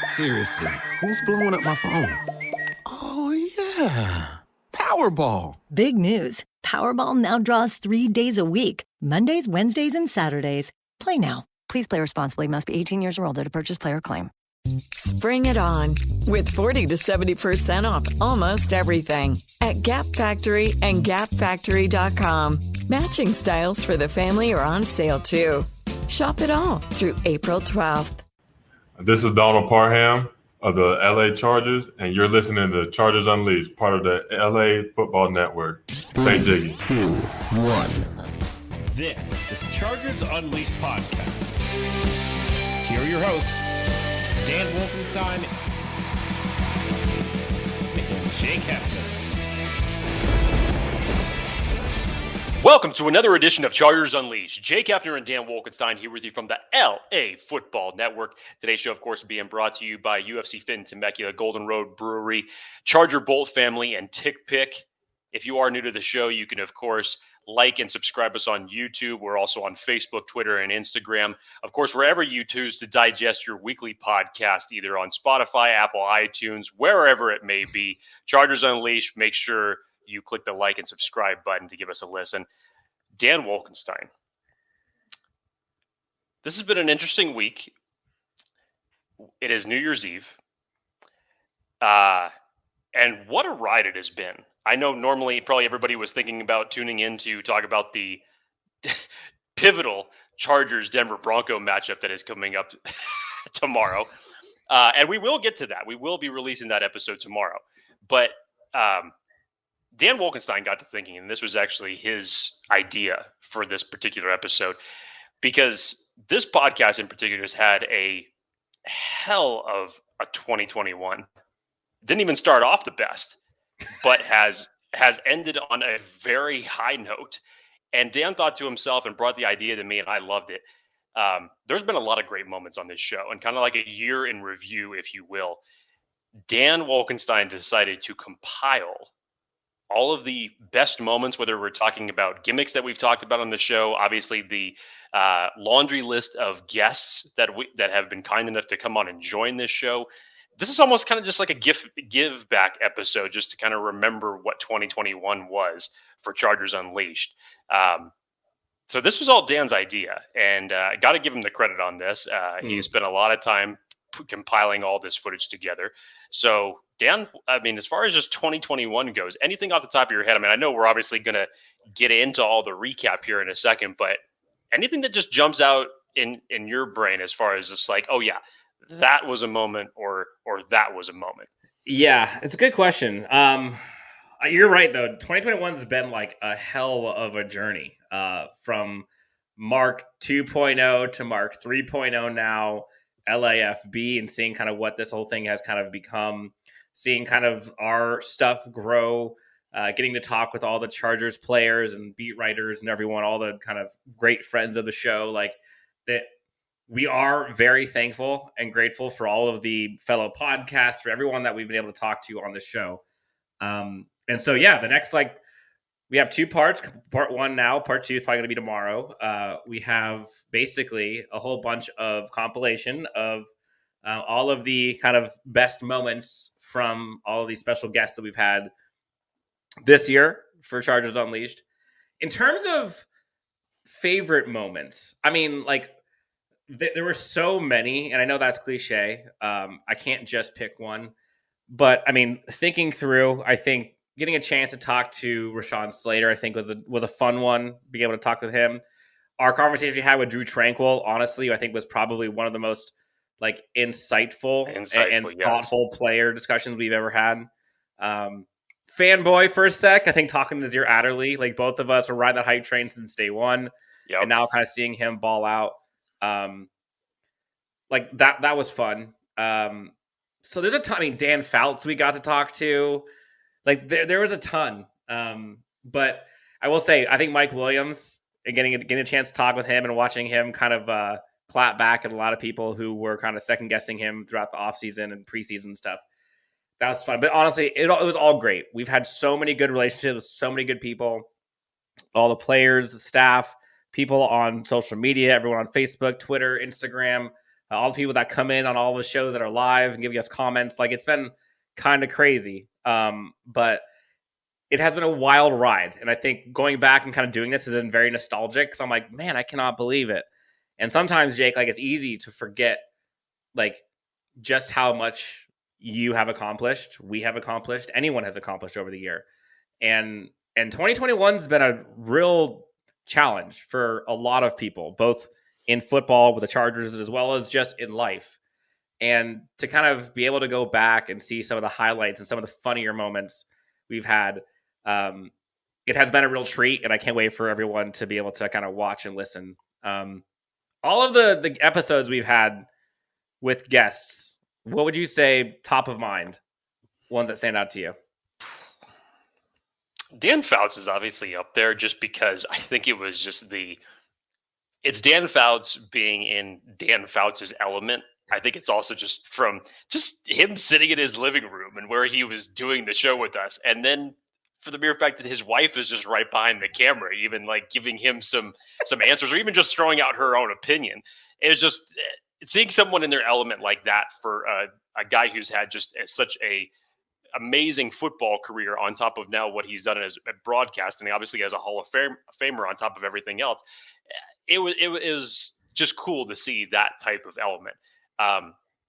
Seriously, who's blowing up my phone? Oh, yeah. Powerball. Big news. Powerball now draws 3 days a week. Mondays, Wednesdays, and Saturdays. Play now. Please play responsibly. Must be 18 years or older to purchase player claim. Spring it on with 40 to 70% off almost everything at Gap Factory and GapFactory.com. Matching styles for the family are on sale too. Shop it all through April 12th. This is Donald Parham of the LA Chargers, and you're listening to Chargers Unleashed, part of the LAFB Network. Stay jiggy. 2, 1. This is Chargers Unleashed podcast. Here are your hosts, Dan Wolkenstein and Jake Hefner. Welcome to another edition of Chargers Unleashed. Jake Hefner and Dan Wolkenstein here with you from the LAFB Network. Today's show, of course, being brought to you by UFC Fit in Temecula, Golden Road Brewery, Charger Bolt Family, and Tick Pick. If you are new to the show, you can, of course, like and subscribe us on YouTube. We're also on Facebook, Twitter, and Instagram. Of course, wherever you choose to digest your weekly podcast, either on Spotify, Apple, iTunes, wherever it may be, Chargers Unleashed, make sure you click the like and subscribe button to give us a listen. Dan Wolkenstein. This has been an interesting week. It is New Year's Eve. And what a ride it has been. I know normally probably everybody was thinking about tuning in to talk about the pivotal Chargers-Denver Bronco matchup that is coming up tomorrow. And we will get to that. We will be releasing that episode tomorrow. But Dan Wolkenstein got to thinking, and this was actually his idea for this particular episode, because this podcast in particular has had a hell of a 2021. Didn't even start off the best, but has ended on a very high note. And Dan thought to himself and brought the idea to me, and I loved it. There's been a lot of great moments on this show, and kind of like a year in review, if you will. Dan Wolkenstein decided to compile all of the best moments, whether we're talking about gimmicks that we've talked about on the show, obviously the laundry list of guests that have been kind enough to come on and join this show. This is almost kind of just like a give back episode, just to kind of remember what 2021 was for Chargers Unleashed. So this was all Dan's idea, and I got to give him the credit on this. He spent a lot of time compiling all this footage together. So Dan, I mean, as far as just 2021 goes, anything off the top of your head? I mean, I know we're obviously going to get into all the recap here in a second, but anything that just jumps out in your brain as far as just like, oh yeah, that was a moment, or that was a moment? Yeah, it's a good question. You're right, though. 2021 has been like a hell of a journey from Mark 2.0 to Mark 3.0 now, LAFB, and seeing kind of what this whole thing has kind of become, seeing kind of our stuff grow, getting to talk with all the Chargers players and beat writers and everyone, all the kind of great friends of the show. Like that, we are very thankful and grateful for all of the fellow podcasts, for everyone that we've been able to talk to on the show. And so, yeah, the next, like, we have two parts. Part one now, part two is probably going to be tomorrow. We have basically a whole bunch of compilation of all of the kind of best moments from all of these special guests that we've had this year for Chargers Unleashed. In terms of favorite moments, I mean, like, there were so many, and I know that's cliche. I can't just pick one. But, I mean, thinking through, I think getting a chance to talk to Rashawn Slater, I think was a fun one, being able to talk with him. Our conversation we had with Drue Tranquill, honestly, I think was probably one of the most like insightful and thoughtful player discussions we've ever had. Fanboy for a sec, I think talking to Nas Adderley, like both of us were riding that hype train since day one. Yep. And now kind of seeing him ball out. Like that was fun. So there's a ton. I mean, Dan Fouts we got to talk to. Like there was a ton. But I will say, I think Mike Williams, and getting a chance to talk with him and watching him kind of clap back at a lot of people who were kind of second guessing him throughout the offseason and preseason stuff. That was fun. But honestly, it was all great. We've had so many good relationships with so many good people, all the players, the staff, people on social media, everyone on Facebook, Twitter, Instagram. all the people that come in on all the shows that are live and giving us comments. Like, it's been kind of crazy. But it has been a wild ride. And I think going back and kind of doing this has been very nostalgic. So I'm like, man, I cannot believe it. And sometimes, Jake, like, it's easy to forget, like, just how much you have accomplished, we have accomplished, anyone has accomplished over the year. And 2021's been a real challenge for a lot of people, both in football with the Chargers as well as just in life. And to kind of be able to go back and see some of the highlights and some of the funnier moments we've had, it has been a real treat, and I can't wait for everyone to be able to kind of watch and listen. All of the episodes we've had with guests, what would you say top of mind, ones that stand out to you? Dan Fouts is obviously up there just because I think it was just it's Dan Fouts being in Dan Fouts' element. I think it's also just from just him sitting in his living room and where he was doing the show with us. And then for the mere fact that his wife is just right behind the camera, even like giving him some answers or even just throwing out her own opinion. It was just seeing someone in their element like that for a guy who's had just such a amazing football career on top of now what he's done as broadcasting, obviously as a Hall of Famer on top of everything else. It was just cool to see that type of element.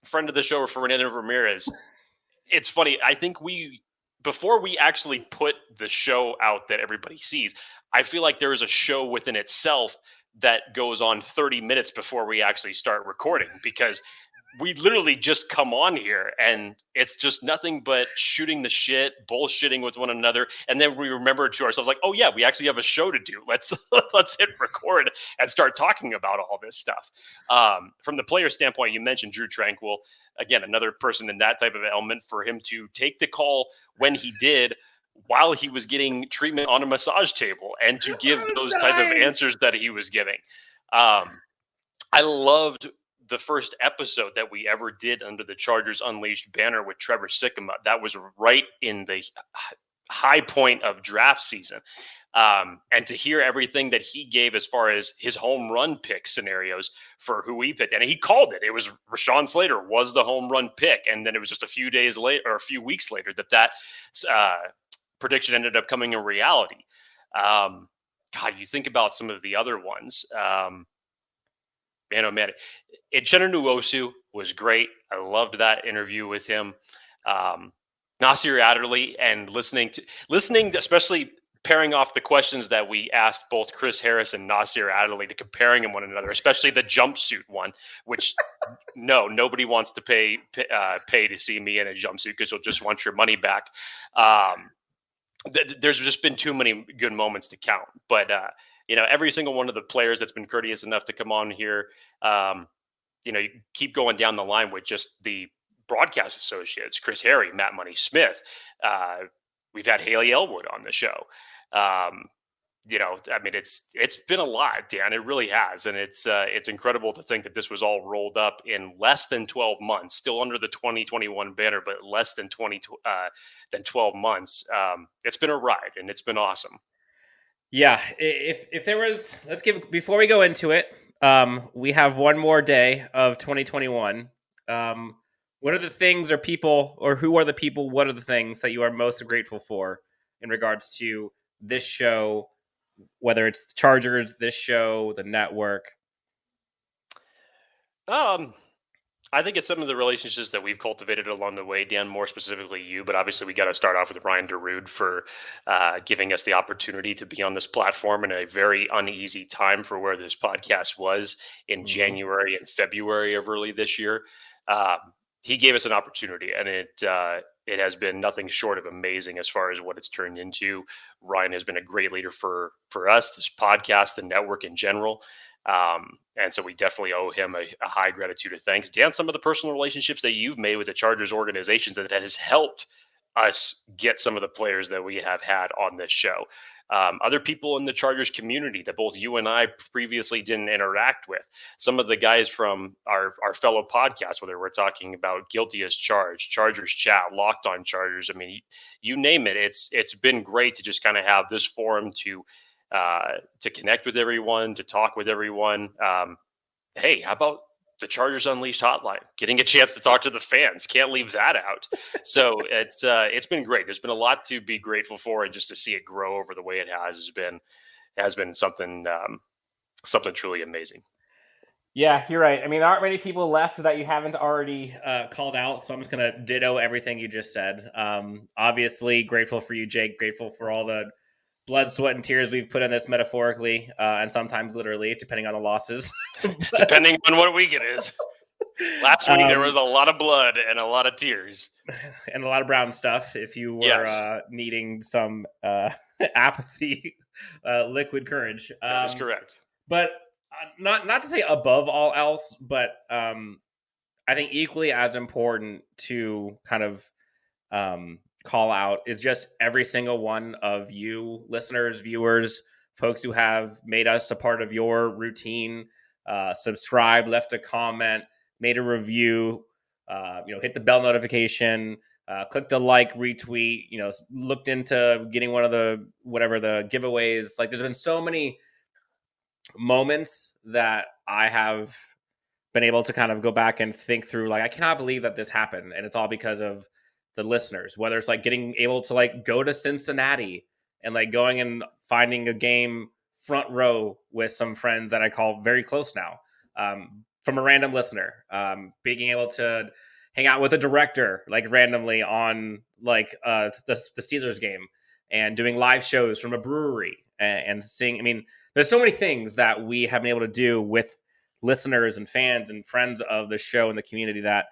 Friend of the show, Fernando Ramirez. It's funny. I think before we actually put the show out that everybody sees, I feel like there is a show within itself that goes on 30 minutes before we actually start recording, because we literally just come on here and it's just nothing but shooting the shit, bullshitting with one another. And then we remember to ourselves like, oh yeah, we actually have a show to do. Let's hit record and start talking about all this stuff. From the player standpoint, you mentioned Drue Tranquill. Again, another person in that type of element, for him to take the call when he did while he was getting treatment on a massage table and to give those type of answers that he was giving. I loved the first episode that we ever did under the Chargers Unleashed banner with Trevor Sikkema. That was right in the high point of draft season. And to hear everything that he gave as far as his home run pick scenarios for who he picked. And he called it. It was Rashawn Slater was the home run pick. And then it was just a few days later or a few weeks later that prediction ended up coming in reality. God, you think about some of the other ones. Man, oh man, Uchenna Nwosu was great. I loved that interview with him. Nas Adderley, and listening, especially pairing off the questions that we asked both Chris Harris and Nas Adderley, to comparing them one another, especially the jumpsuit one, which nobody wants to pay to see me in a jumpsuit because you'll just want your money back. There's just been too many good moments to count, but every single one of the players that's been courteous enough to come on here, you keep going down the line with just the broadcast associates, Chris Hayre, Matt Money Smith. We've had Haley Elwood on the show. It's been a lot, Dan. It really has. And it's incredible to think that this was all rolled up in less than 12 months, still under the 2021 banner, but less than 12 months. It's been a ride and it's been awesome. Yeah, if there was, before we go into it, we have one more day of 2021. What are the things who are the people, what are the things that you are most grateful for in regards to this show, whether it's the Chargers, this show, the network? I think it's some of the relationships that we've cultivated along the way, Dan, more specifically you, but obviously we got to start off with Ryan DeRude for giving us the opportunity to be on this platform in a very uneasy time for where this podcast was in January and February of early this year. He gave us an opportunity, and it has been nothing short of amazing as far as what it's turned into. Ryan has been a great leader for us, this podcast, the network in general. And so we definitely owe him a high gratitude of thanks. Dan, some of the personal relationships that you've made with the Chargers organization that has helped us get some of the players that we have had on this show. Other people in the Chargers community that both you and I previously didn't interact with. Some of the guys from our fellow podcasts, whether we're talking about Guilty as Charged, Chargers Chat, Locked on Chargers. I mean, you name it. It's been great to just kind of have this forum to connect with everyone, to talk with everyone. Hey, how about the Chargers Unleashed hotline, getting a chance to talk to the fans. Can't leave that out. So it's been great. There's been a lot to be grateful for, and just to see it grow over the way it has been something truly amazing. Yeah, you're right. I mean, there aren't many people left that you haven't already called out, so I'm just going to ditto everything you just said. Obviously, grateful for you, Jake. Grateful for all the blood, sweat, and tears we've put in this metaphorically, and sometimes literally, depending on the losses. Depending on what week it is. Last week, there was a lot of blood and a lot of tears. And a lot of brown stuff, if you were needing some apathy, liquid courage. That is correct. But not to say above all else, but I think equally as important to kind of call out is just every single one of you listeners, viewers, folks who have made us a part of your routine, subscribed, left a comment, made a review, hit the bell notification, clicked the like, retweet, looked into getting one of the giveaways. Like, there's been so many moments that I have been able to kind of go back and think through, like, I cannot believe that this happened. And it's all because of the listeners, whether it's like getting able to like go to Cincinnati and like going and finding a game front row with some friends that I call very close now, from a random listener, being able to hang out with a director, like randomly on like the Steelers game, and doing live shows from a brewery and seeing, I mean, there's so many things that we have been able to do with listeners and fans and friends of the show and the community that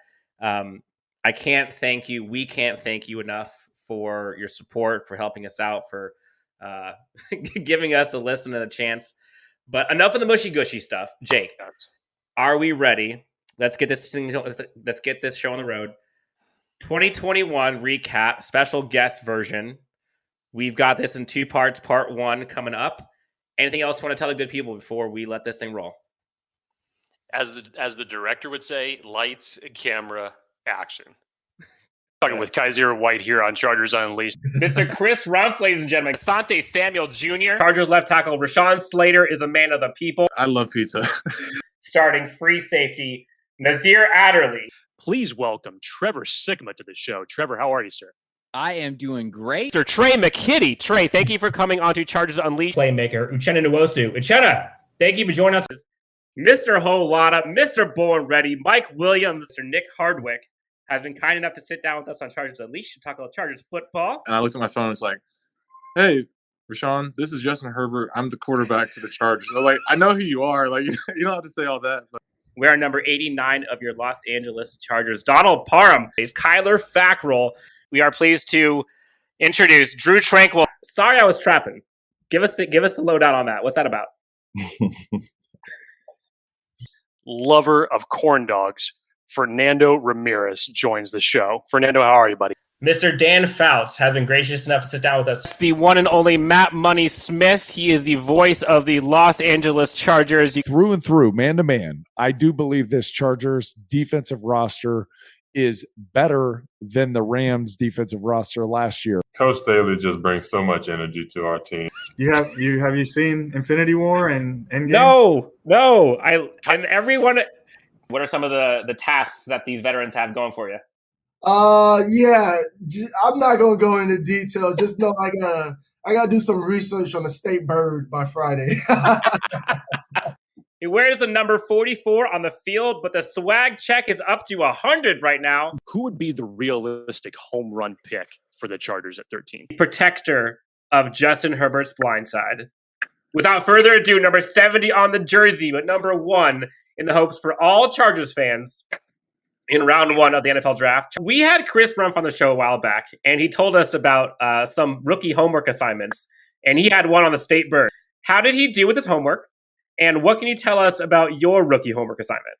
I can't thank you. We can't thank you enough for your support, for helping us out, for giving us a listen and a chance. But enough of the mushy gushy stuff. Jake, are we ready? Let's get this show on the road. 2021 recap, special guest version. We've got this in two parts. Part one coming up. Anything else you want to tell the good people before we let this thing roll? As the director would say, lights, camera, action. Talking with Kyzir White here on Chargers Unleashed. Mr. Chris Rumph, ladies and gentlemen. Asante Samuel Jr. Chargers left tackle Rashawn Slater is a man of the people. I love pizza. Starting free safety, Nas Adderley. Please welcome Trevor Sikkema to the show. Trevor, how are you, sir? I am doing great. Mr. Tre McKitty. Tre, thank you for coming on to Chargers Unleashed. Playmaker, Uchenna Nwosu. Uchenna, thank you for joining us. Mr. Whole Lotta, Mr. Born Ready, Mike Williams, Mr. Nick Hardwick has been kind enough to sit down with us on Chargers Unleashed to talk about Chargers football. And I looked at my phone and it's like, hey, Rashawn, this is Justin Herbert. I'm the quarterback for the Chargers. I was like, I know who you are. Like, you don't have to say all that. But we are number 89 of your Los Angeles Chargers. Donald Parham is Kyler Fackrell. We are pleased to introduce Drue Tranquill. Sorry I was trapping. Give us the lowdown on that. What's that about? Lover of corn dogs, Fernando Ramirez joins the show. Fernando, how are you, buddy? Mr. Dan Fouts has been gracious enough to sit down with us. The one and only Matt Money Smith. He is the voice of the Los Angeles Chargers. Through and through, man to man, I do believe this Chargers defensive roster is better than the Rams defensive roster last year. Coach Staley just brings so much energy to our team. Have you seen Infinity War and Endgame? No. I'm everyone. What are some of the tasks that these veterans have going for you? Yeah, I'm not gonna go into detail. Just know I gotta do some research on the state bird by Friday. He wears the number 44 on the field, but the swag check is up to 100 right now. Who would be the realistic home run pick for the Chargers at 13? Protector of Justin Herbert's blindside. Without further ado, number 70 on the jersey, but number 1 in the hopes for all Chargers fans in round 1 of the NFL draft. We had Chris Rumph on the show a while back, and he told us about some rookie homework assignments, and he had one on the state bird. How did he do with his homework? And what can you tell us about your rookie homework assignment?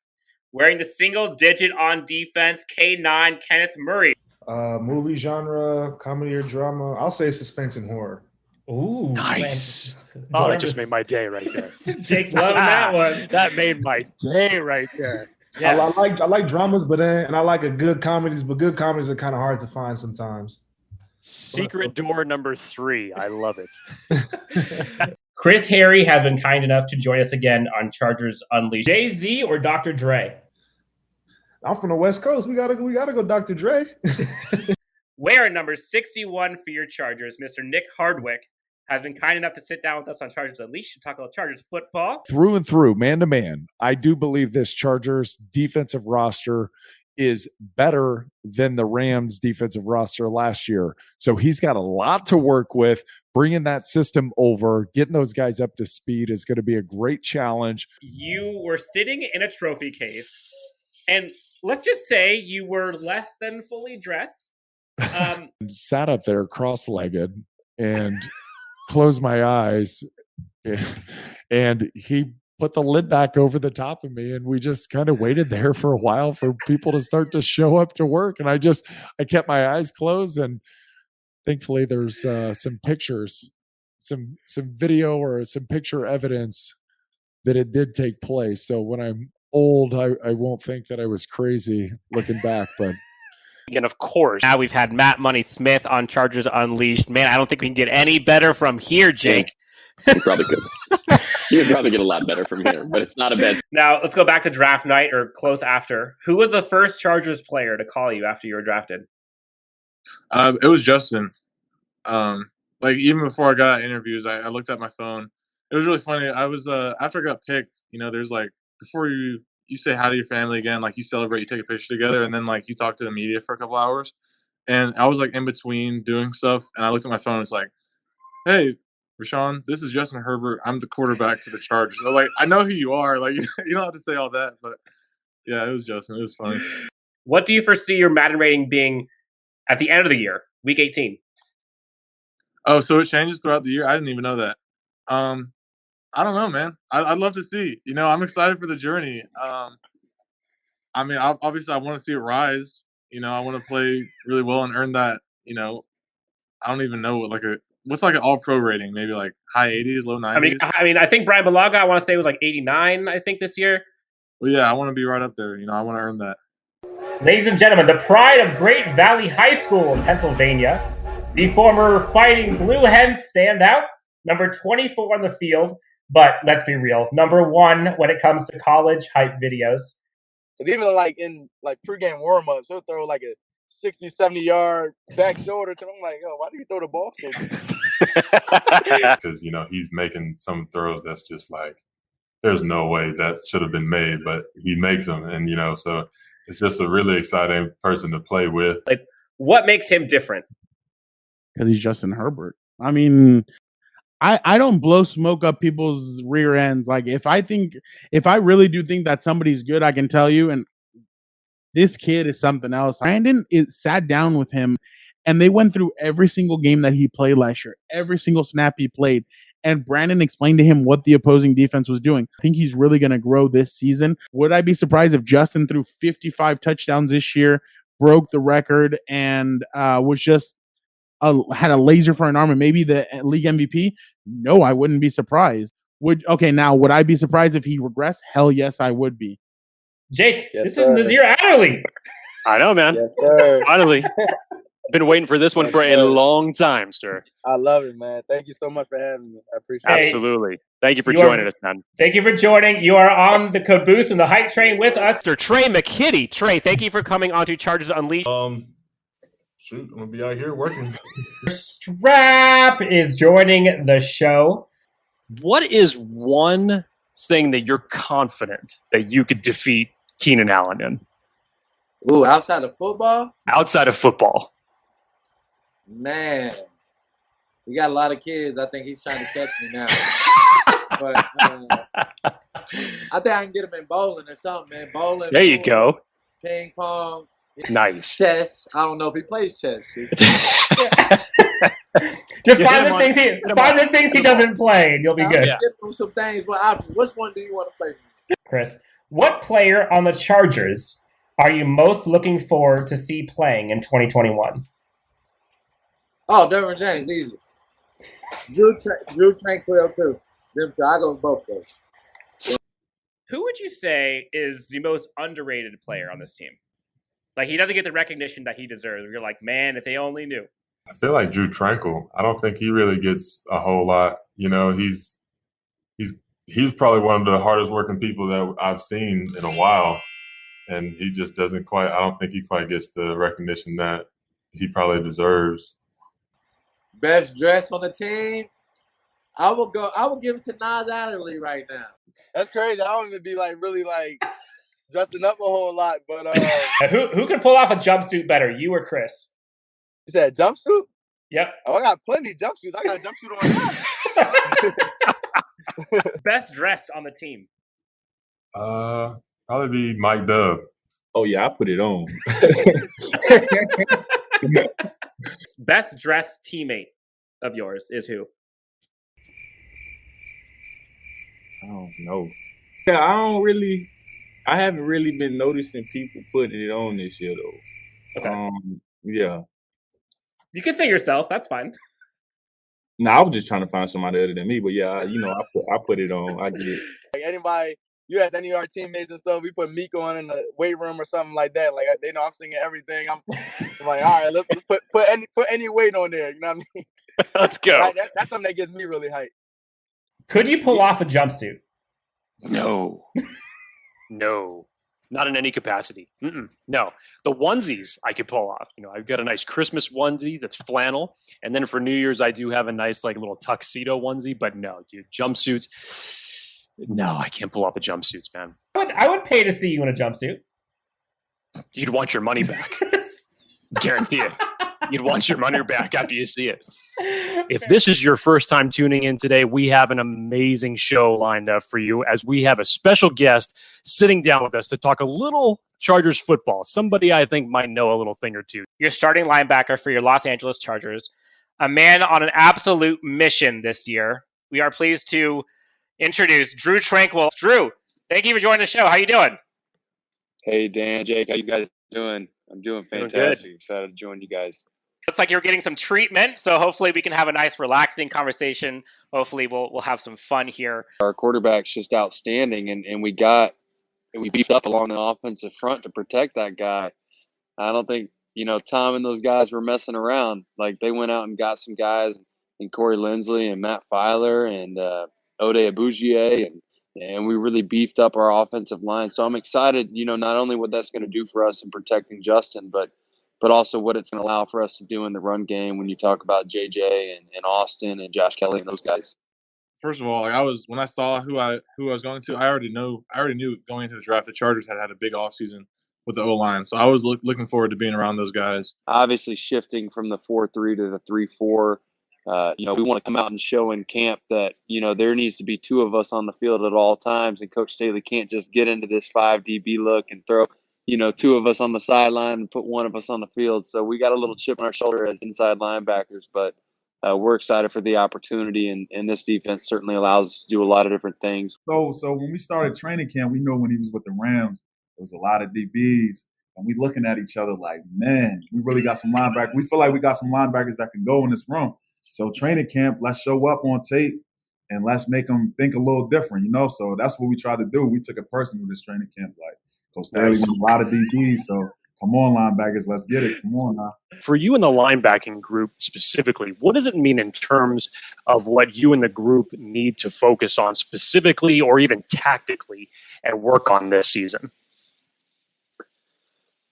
Wearing the single digit on defense, K9, Kenneth Murray. Movie genre, comedy or drama. I'll say suspense and horror. Ooh, nice. Oh, that just made my day right there. Jake's loving that one. That made my day right there. Yes. I like dramas, and I like good comedies, but good comedies are kind of hard to find sometimes. Secret door number 3. I love it. Chris Hayre has been kind enough to join us again on Chargers Unleashed. Jay-Z or Dr. Dre? I'm from the West Coast. We gotta go, Dr. Dre. Wearing number 61 for your Chargers, Mr. Nick Hardwick has been kind enough to sit down with us on Chargers Unleashed to talk about Chargers football. Through and through, man to man, I do believe this Chargers defensive roster is better than the Rams defensive roster last year. So he's got a lot to work with. Bringing that system over, getting those guys up to speed is going to be a great challenge. You were sitting in a trophy case, and let's just say you were less than fully dressed. Sat up there cross-legged and closed my eyes, and he put the lid back over the top of me, and we just kind of waited there for a while for people to start to show up to work. And I kept my eyes closed, and thankfully there's some pictures, some video or some picture evidence that it did take place. So when I'm old, I won't think that I was crazy looking back, but. And of course, now we've had Matt Money Smith on Chargers Unleashed. Man, I don't think we can get any better from here, Jake. You probably could. You could probably get a lot better from here, but it's not a bad. Now, let's go back to draft night or close after. Who was the first Chargers player to call you after you were drafted? It was Justin. Like even before I got interviews, I looked at my phone. It was really funny. I was after I got picked, there's like before you say hi to your family again, like you celebrate, you take a picture together, and then like you talk to the media for a couple hours. And I was like in between doing stuff, and I looked at my phone and it's like, hey, Rashawn, this is Justin Herbert. I'm the quarterback for the Chargers. I was like, I know who you are. Like, you don't have to say all that, but yeah, it was Justin. It was funny. What do you foresee your Madden rating being at the end of the year, week 18? Oh, so it changes throughout the year? I didn't even know that. I don't know, man. I'd love to see. I'm excited for the journey. I mean, obviously, I want to see it rise. I want to play really well and earn that. I don't even know what's like an all-pro rating. Maybe like high 80s, low 90s. I think Brian Balaga, I want to say, was like 89. I think this year. Well, yeah, I want to be right up there. I want to earn that. Ladies and gentlemen, the pride of Great Valley High School in Pennsylvania, the former Fighting Blue Hens standout, number 24 on the field. But let's be real, number 1 when it comes to college hype videos. Because even like in like pregame warm-ups, he'll throw like a 60, 70-yard back shoulder to him. I'm like, oh, why do you throw the ball so good? Because, he's making some throws that's just like, there's no way that should have been made, but he makes them. And, so it's just a really exciting person to play with. Like, what makes him different? Because he's Justin Herbert. I mean, I don't blow smoke up people's rear ends. Like if I really do think that somebody's good, I can tell you. And this kid is something else. Brandon sat down with him, and they went through every single game that he played last year, every single snap he played. And Brandon explained to him what the opposing defense was doing. I think he's really going to grow this season. Would I be surprised if Justin threw 55 touchdowns this year, broke the record, and was just had a laser for an arm and maybe the league MVP? No, I wouldn't be surprised. Would I be surprised if he regressed? Hell yes, I would be. Jake, yes, this is Nazir Adderley. I know, man. Yes, sir. Finally. Been waiting for this one for a long time, sir. I love it, man. Thank you so much for having me. I appreciate it. Absolutely. Thank you for joining us, man. Thank you for joining. You are on the caboose and the hype train with us. Mr. Tre McKitty. Tre, thank you for coming on to Chargers Unleashed. Shoot, I'm going to be out here working. Strap is joining the show. What is one thing that you're confident that you could defeat Keenan Allen in? Ooh, outside of football? Outside of football. Man, we got a lot of kids. I think he's trying to catch me now. But I think I can get him in bowling or something, man. Bowling. There you go. Ping pong. Nice. Chess. I don't know if he plays chess. Just find the things he doesn't play, and you'll be good. Give him some things. What options? Which one do you want to play? Chris, what player on the Chargers are you most looking forward to see playing in 2021? Oh, Derwin James, easy. Drue Tranquill, too. Them two. I go with both those. Who would you say is the most underrated player on this team? Like, he doesn't get the recognition that he deserves. You're like, man, if they only knew. I feel like Drue Tranquill. I don't think he really gets a whole lot. He's probably one of the hardest working people that I've seen in a while. and he just doesn't quite. I don't think he quite gets the recognition that he probably deserves. Best dress on the team. I will give it to Nas Adderley right now. That's crazy. I don't even be really dressing up a whole lot, but who can pull off a jumpsuit better, you or Chris? You said jumpsuit? Yep. Oh, I got plenty of jumpsuits. I got a jumpsuit on now. Best dress on the team. Probably be Mike Dub. Oh yeah, I put it on. Best dressed teammate of yours is who? I don't know. Yeah, I haven't really been noticing people putting it on this year though. Okay. Yeah. You can say yourself. That's fine. No, I was just trying to find somebody other than me, but yeah, I put it on. I get it. Like anybody, you ask any of our teammates and stuff, we put Miko on in the weight room or something like that. Like they know I'm singing everything. I'm like, all right, let's put any weight on there. You know what I mean? Let's go. Right, that's something that gets me really hyped. Could you pull off a jumpsuit? No. No. Not in any capacity. No. The onesies I could pull off. I've got a nice Christmas onesie that's flannel. And then for New Year's, I do have a nice little tuxedo onesie. But no, dude, jumpsuits. No, I can't pull off the jumpsuits, man. I would pay to see you in a jumpsuit. You'd want your money back. Guarantee it. You'd want your money back after you see it. If this is your first time tuning in today, we have an amazing show lined up for you as we have a special guest sitting down with us to talk a little Chargers football. Somebody I think might know a little thing or two. Your starting linebacker for your Los Angeles Chargers, a man on an absolute mission this year. We are pleased to introduce Drue Tranquill. Drue, thank you for joining the show. How you doing? Hey, Dan, Jake, how you guys doing? I'm doing fantastic. Excited to join you guys. Looks like you're getting some treatment, so hopefully we can have a nice, relaxing conversation. Hopefully we'll have some fun here. Our quarterback's just outstanding, and we beefed up along the offensive front to protect that guy. I don't think, Tom and those guys were messing around. Like, they went out and got some guys, and Corey Lindsley and Matt Filer and Ode Abugier, and we really beefed up our offensive line. So I'm excited, not only what that's going to do for us in protecting Justin, but also what it's going to allow for us to do in the run game when you talk about JJ and Austin and Josh Kelly and those guys. First of all, when I saw who I was going to, I already knew going into the draft the Chargers had a big offseason with the O-line. So I was looking forward to being around those guys. Obviously shifting from the 4-3 to the 3-4. We want to come out and show in camp that, there needs to be two of us on the field at all times. And Coach Staley can't just get into this 5 DB look and throw, two of us on the sideline and put one of us on the field. So we got a little chip on our shoulder as inside linebackers, but we're excited for the opportunity. And this defense certainly allows us to do a lot of different things. So when we started training camp, we know when he was with the Rams, there was a lot of DBs. And we looking at each other like, man, we really got some linebackers. We feel like we got some linebackers that can go in this room. So training camp, let's show up on tape and let's make them think a little different, So that's what we tried to do. We took it personally with this training camp. Like, Coach Staley knew a lot of DBs, so come on, linebackers, let's get it. Come on now. For you in the linebacking group specifically, what does it mean in terms of what you and the group need to focus on specifically or even tactically and work on this season?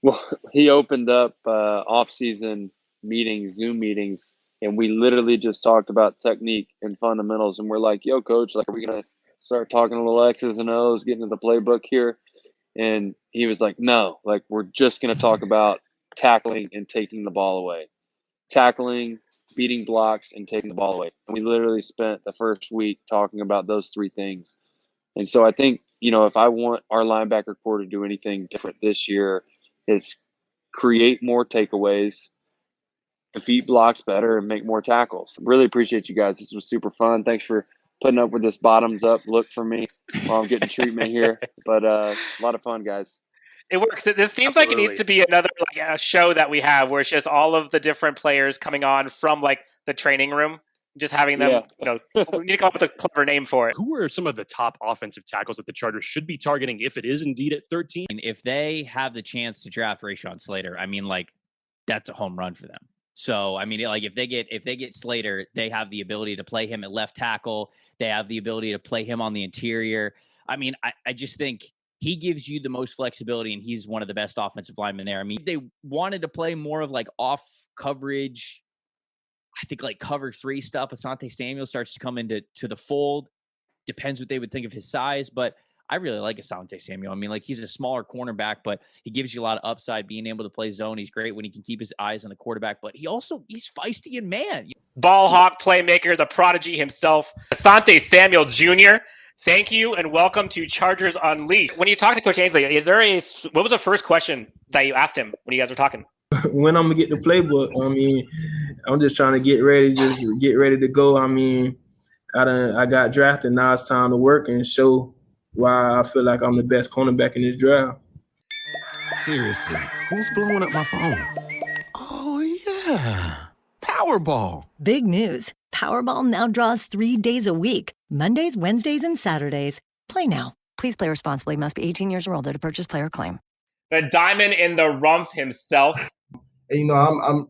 Well, he opened up off-season meetings, Zoom meetings, and we literally just talked about technique and fundamentals. And we're like, yo, Coach, are we going to start talking a little X's and O's, getting into the playbook here? And he was like, no, we're just going to talk about tackling and taking the ball away. Tackling, beating blocks, and taking the ball away. And we literally spent the first week talking about those three things. And so I think, if I want our linebacker core to do anything different this year, it's create more takeaways, defeat blocks better, and make more tackles. Really appreciate you guys. This was super fun. Thanks for putting up with this bottoms-up look for me while I'm getting treatment here. But a lot of fun, guys. It works. This seems like it needs to be another show that we have where it's just all of the different players coming on from the training room, just having them, we need to come up with a clever name for it. Who are some of the top offensive tackles that the Chargers should be targeting if it is indeed at 13? And if they have the chance to draft Rashawn Slater, that's a home run for them. So, if they get Slater, they have the ability to play him at left tackle. They have the ability to play him on the interior. I just think he gives you the most flexibility, and he's one of the best offensive linemen there. I mean, they wanted to play more of like off coverage. I think like cover 3 stuff. Asante Samuel starts to come into the fold. Depends what they would think of his size, but I really like Asante Samuel. I mean, like he's a smaller cornerback, but he gives you a lot of upside being able to play zone. He's great when he can keep his eyes on the quarterback, but he's feisty and man. Ball hawk playmaker, the prodigy himself, Asante Samuel Jr. Thank you and welcome to Chargers Unleashed. When you talk to Coach Ainsley, what was the first question that you asked him when you guys were talking? When I'm gonna get the playbook, I mean, I'm just trying to get ready to go. I mean, I got drafted. Now it's time to work and show why I feel like I'm the best cornerback in this draft. Seriously, who's blowing up my phone? Oh, yeah. Powerball. Big news. Powerball now draws 3 days a week, Mondays, Wednesdays, and Saturdays. Play now. Please play responsibly. Must be 18 years or older to purchase player claim. The diamond in the Rumph himself. And, I'm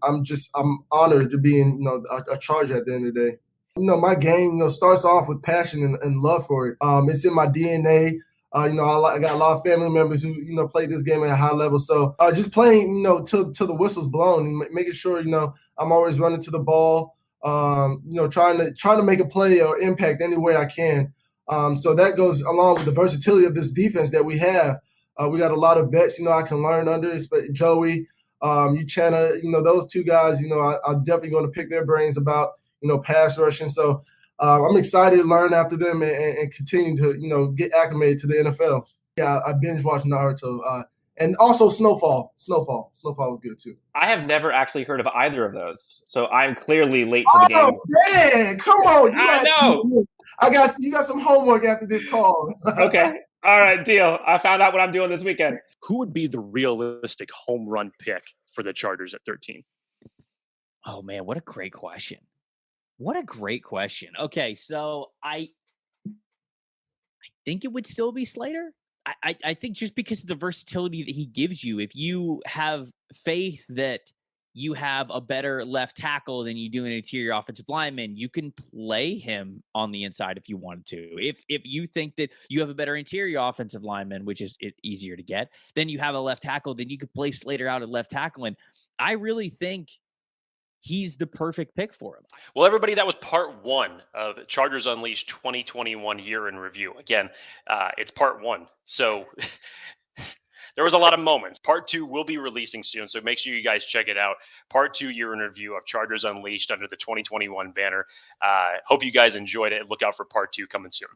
honored to be in, a Charger at the end of the day. My game, starts off with passion and love for it. It's in my DNA. I got a lot of family members who, play this game at a high level. So just playing, till the whistle's blown and making sure, I'm always running to the ball, trying to make a play or impact any way I can. So that goes along with the versatility of this defense that we have. We got a lot of vets, I can learn under, especially Joey, Uchenna, those two guys, I'm definitely going to pick their brains about, pass rushing. So I'm excited to learn after them and continue to, get acclimated to the NFL. Yeah, I binge watched Naruto. And also Snowfall. Snowfall was good too. I have never actually heard of either of those, so I'm clearly late to the game. Oh, man, come on. I know. You got some homework after this call. Okay. All right, deal. I found out what I'm doing this weekend. Who would be the realistic home run pick for the Chargers at 13? Oh man, what a great question. Okay, so I think it would still be Slater. I think just because of the versatility that he gives you, if you have faith that you have a better left tackle than you do an interior offensive lineman, you can play him on the inside if you wanted to. If you think that you have a better interior offensive lineman, which is easier to get, then you have a left tackle, then you could play Slater out at left tackle. And I really think he's the perfect pick for him. Well, everybody, that was part 1 of Chargers Unleashed 2021 year in review. Again, it's part 1. So there was a lot of moments. Part 2 will be releasing soon, so make sure you guys check it out. Part 2 year in review of Chargers Unleashed under the 2021 banner. Hope you guys enjoyed it. Look out for part 2 coming soon.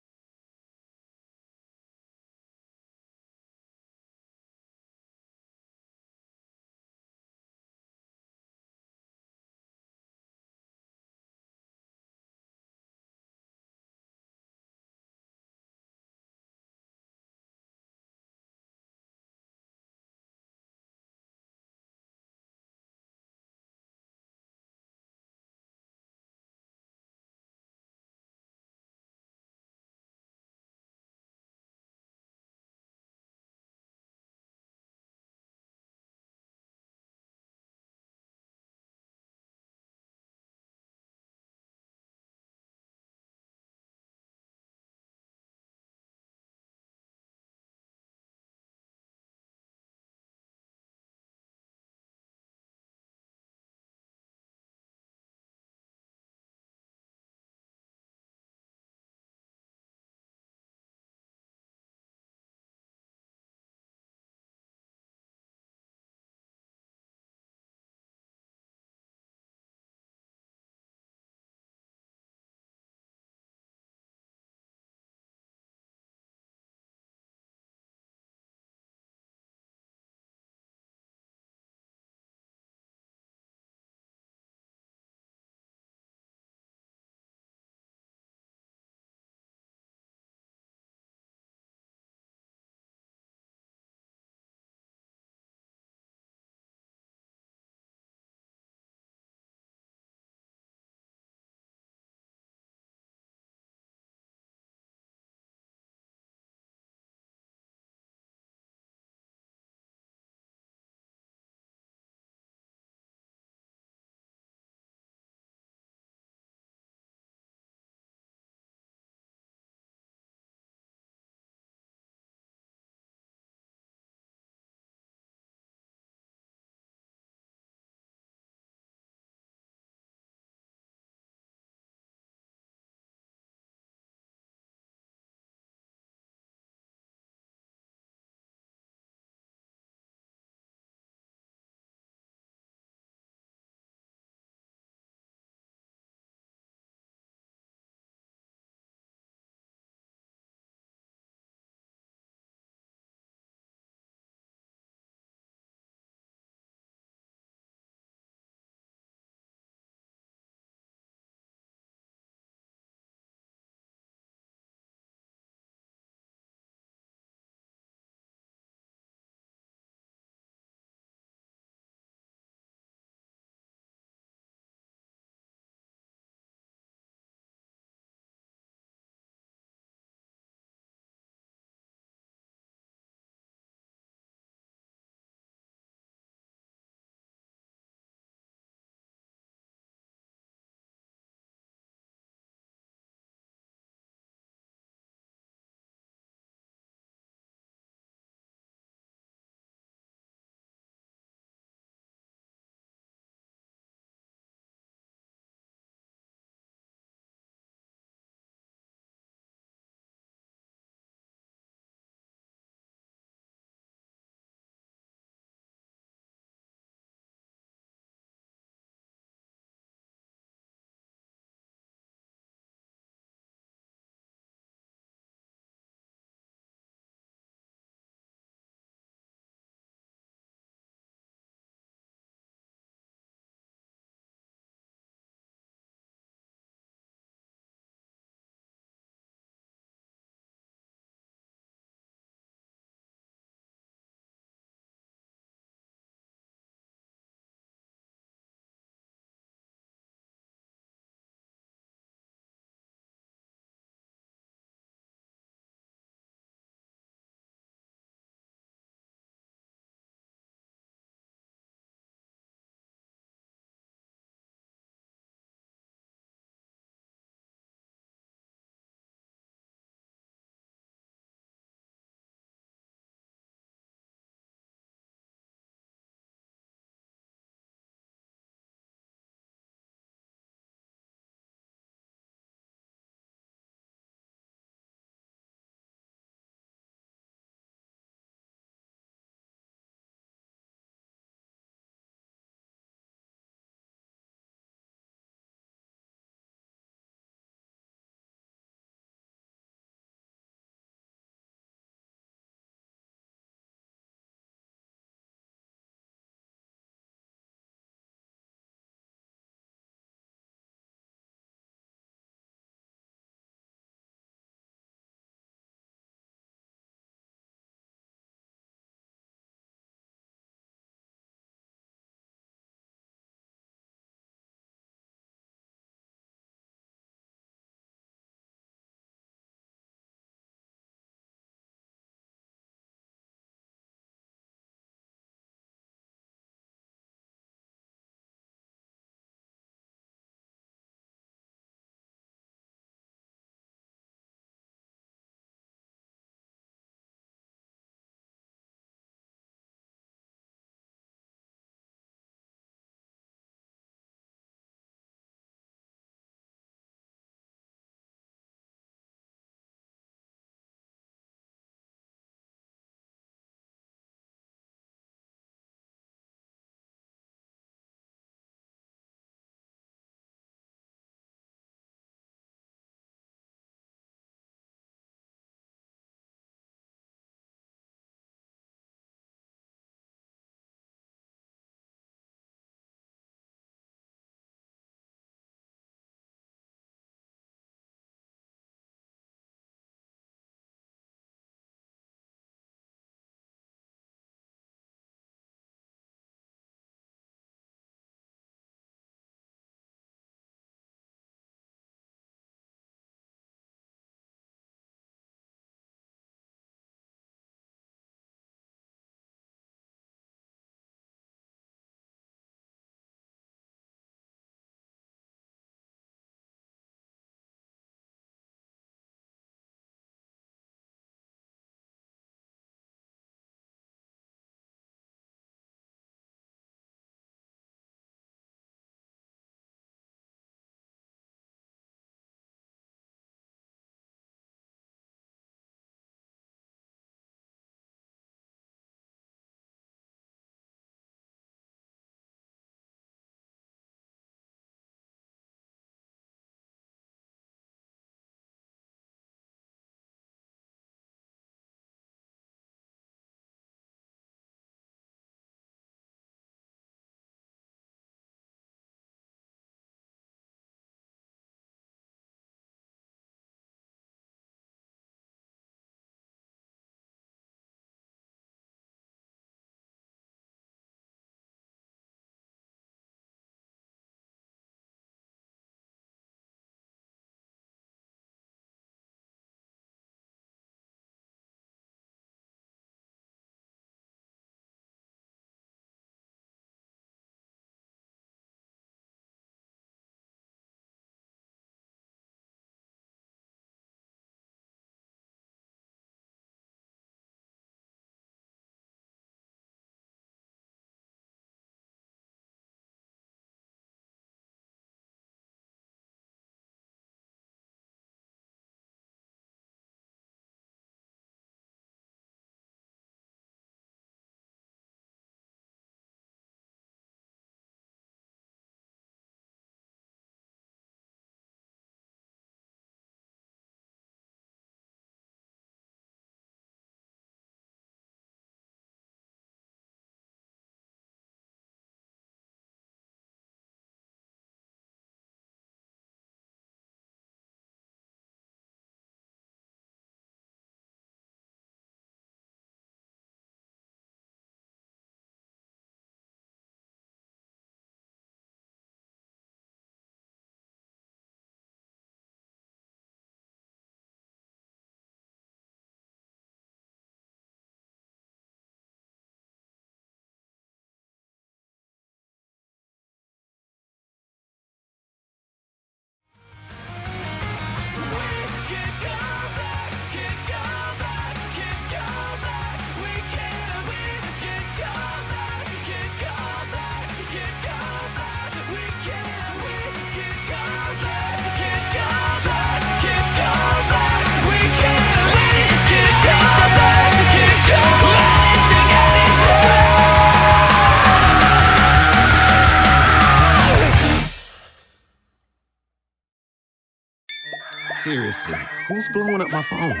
Seriously, who's blowing up my phone?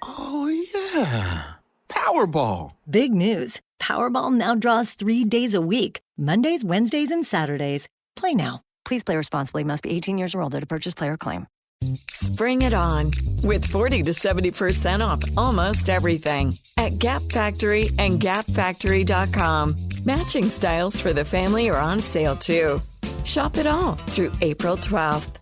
Oh, yeah. Powerball. Big news. Powerball now draws 3 days a week, Mondays, Wednesdays, and Saturdays. Play now. Please play responsibly. Must be 18 years or older to purchase player claim. Spring it on with 40 to 70% off almost everything at Gap Factory and GapFactory.com. Matching styles for the family are on sale too. Shop it all through April 12th.